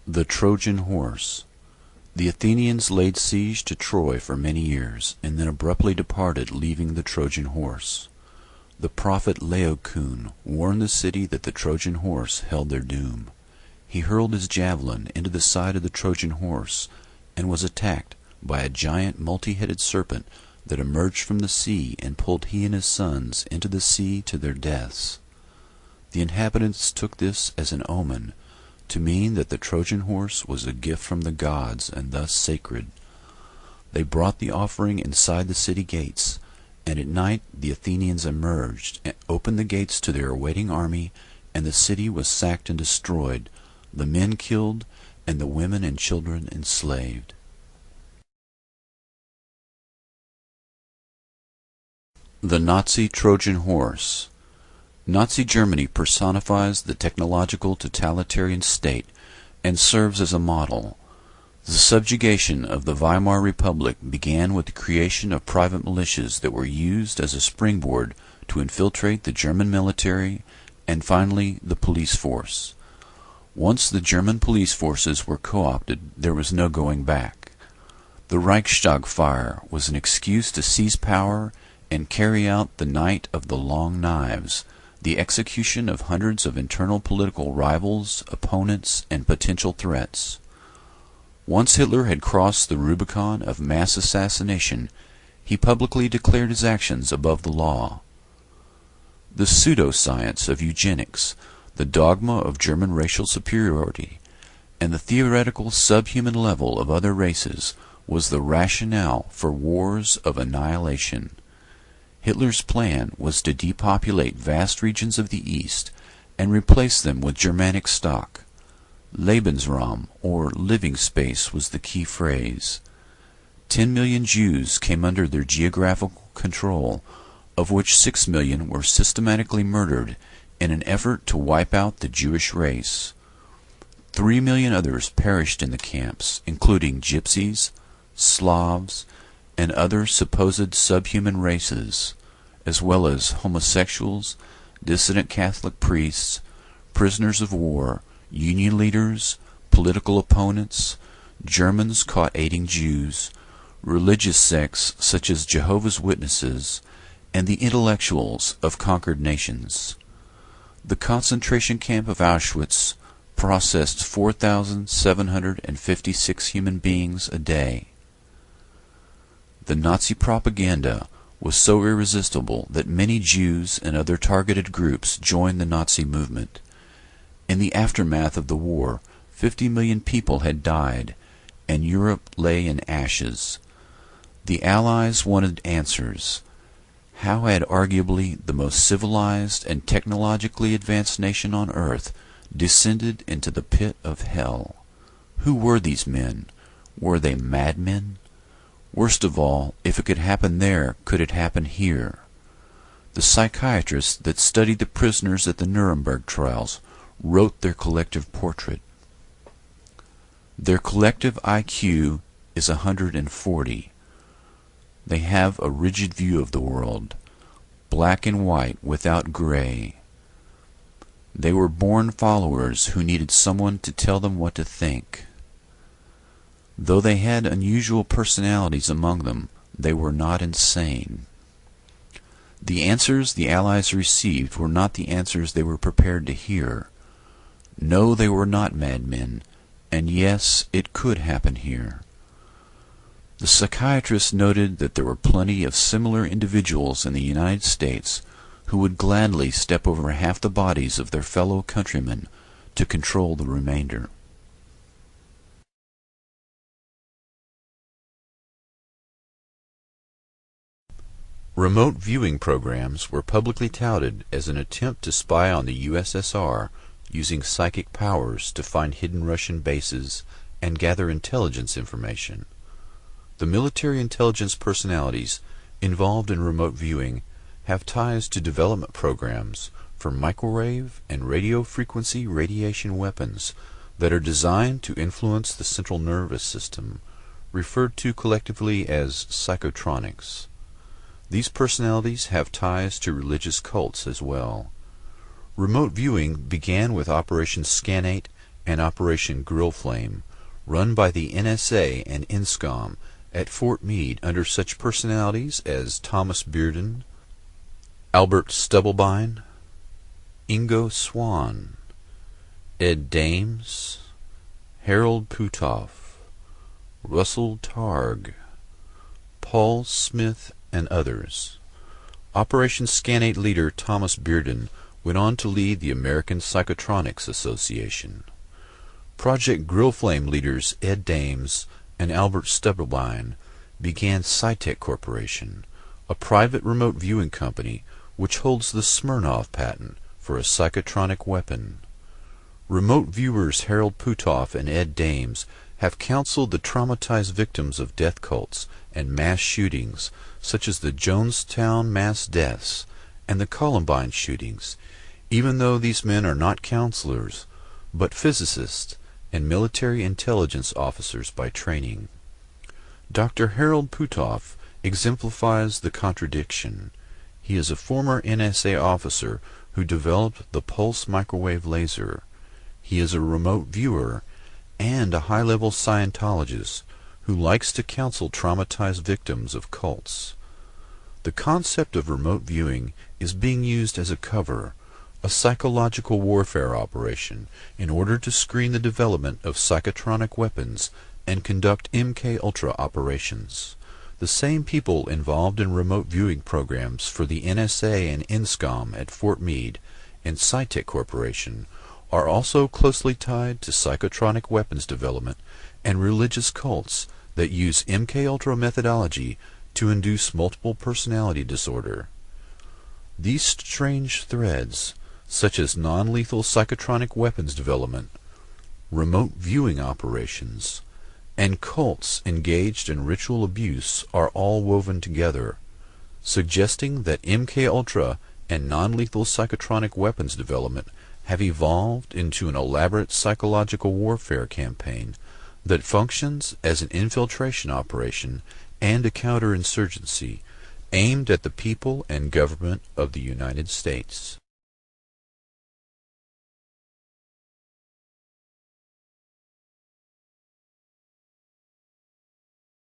The Trojan Horse. The Athenians laid siege to Troy for many years, and then abruptly departed, leaving the Trojan horse. The prophet Laocoon warned the city that the Trojan horse held their doom. He hurled his javelin into the side of the Trojan horse, and was attacked by a giant multi-headed serpent that emerged from the sea and pulled he and his sons into the sea to their deaths. The inhabitants took this as an omen, to mean that the Trojan horse was a gift from the gods and thus sacred. They brought the offering inside the city gates, and at night the Athenians emerged and opened the gates to their awaiting army, and the city was sacked and destroyed, the men killed, and the women and children enslaved. The Nazi Trojan Horse. Nazi Germany personifies the technological totalitarian state and serves as a model. The subjugation of the Weimar Republic began with the creation of private militias that were used as a springboard to infiltrate the German military and finally the police force. Once the German police forces were co-opted, there was no going back. The Reichstag fire was an excuse to seize power and carry out the Night of the Long Knives, the execution of hundreds of internal political rivals, opponents, and potential threats. Once Hitler had crossed the Rubicon of mass assassination, he publicly declared his actions above the law. The pseudoscience of eugenics, the dogma of German racial superiority, and the theoretical subhuman level of other races was the rationale for wars of annihilation. Hitler's plan was to depopulate vast regions of the East and replace them with Germanic stock. Lebensraum, or living space, was the key phrase. 10 million Jews came under their geographical control, of which 6 million were systematically murdered in an effort to wipe out the Jewish race. 3 million others perished in the camps, including gypsies, Slavs, and other supposed subhuman races, as well as homosexuals, dissident Catholic priests, prisoners of war, union leaders, political opponents, Germans caught aiding Jews, religious sects such as Jehovah's Witnesses, and the intellectuals of conquered nations. The concentration camp of Auschwitz processed 4,756 human beings a day. The Nazi propaganda was so irresistible that many Jews and other targeted groups joined the Nazi movement. In the aftermath of the war, 50 million people had died, and Europe lay in ashes. The Allies wanted answers. How had arguably the most civilized and technologically advanced nation on earth descended into the pit of hell? Who were these men? Were they madmen? Worst of all, if it could happen there, could it happen here? The psychiatrists that studied the prisoners at the Nuremberg trials wrote their collective portrait. Their collective IQ is 140. They have a rigid view of the world, black and white without gray. They were born followers who needed someone to tell them what to think. Though they had unusual personalities among them, they were not insane. The answers the Allies received were not the answers they were prepared to hear. No, they were not madmen, and yes, it could happen here. The psychiatrists noted that there were plenty of similar individuals in the United States who would gladly step over half the bodies of their fellow countrymen to control the remainder. Remote viewing programs were publicly touted as an attempt to spy on the USSR using psychic powers to find hidden Russian bases and gather intelligence information. The military intelligence personalities involved in remote viewing have ties to development programs for microwave and radio frequency radiation weapons that are designed to influence the central nervous system, referred to collectively as psychotronics. These personalities have ties to religious cults as well. Remote viewing began with Operation Scanate and Operation Grill Flame, run by the NSA and INSCOM at Fort Meade under such personalities as Thomas Bearden, Albert Stubblebine, Ingo Swann, Ed Dames, Harold Putoff, Russell Targ, Paul Smith, and others. Operation Scanate leader Thomas Bearden went on to lead the American Psychotronics Association. Project Grill Flame leaders Ed Dames and Albert Stubblebine began Scitech Corporation, a private remote viewing company which holds the Smirnov patent for a psychotronic weapon. Remote viewers Harold Putoff and Ed Dames have counseled the traumatized victims of death cults and mass shootings such as the Jonestown mass deaths and the Columbine shootings, even though these men are not counselors, but physicists and military intelligence officers by training. Dr. Harold Putoff exemplifies the contradiction. He is a former NSA officer who developed the pulse microwave laser. He is a remote viewer and a high-level Scientologist who likes to counsel traumatized victims of cults. The concept of remote viewing is being used as a cover, a psychological warfare operation, in order to screen the development of psychotronic weapons and conduct MKUltra operations. The same people involved in remote viewing programs for the NSA and INSCOM at Fort Meade and Scitech Corporation are also closely tied to psychotronic weapons development and religious cults that use MKUltra methodology to induce multiple personality disorder. These strange threads, such as non-lethal psychotronic weapons development, remote viewing operations, and cults engaged in ritual abuse are all woven together, suggesting that MKUltra and non-lethal psychotronic weapons development have evolved into an elaborate psychological warfare campaign that functions as an infiltration operation and a counterinsurgency aimed at the people and government of the United States.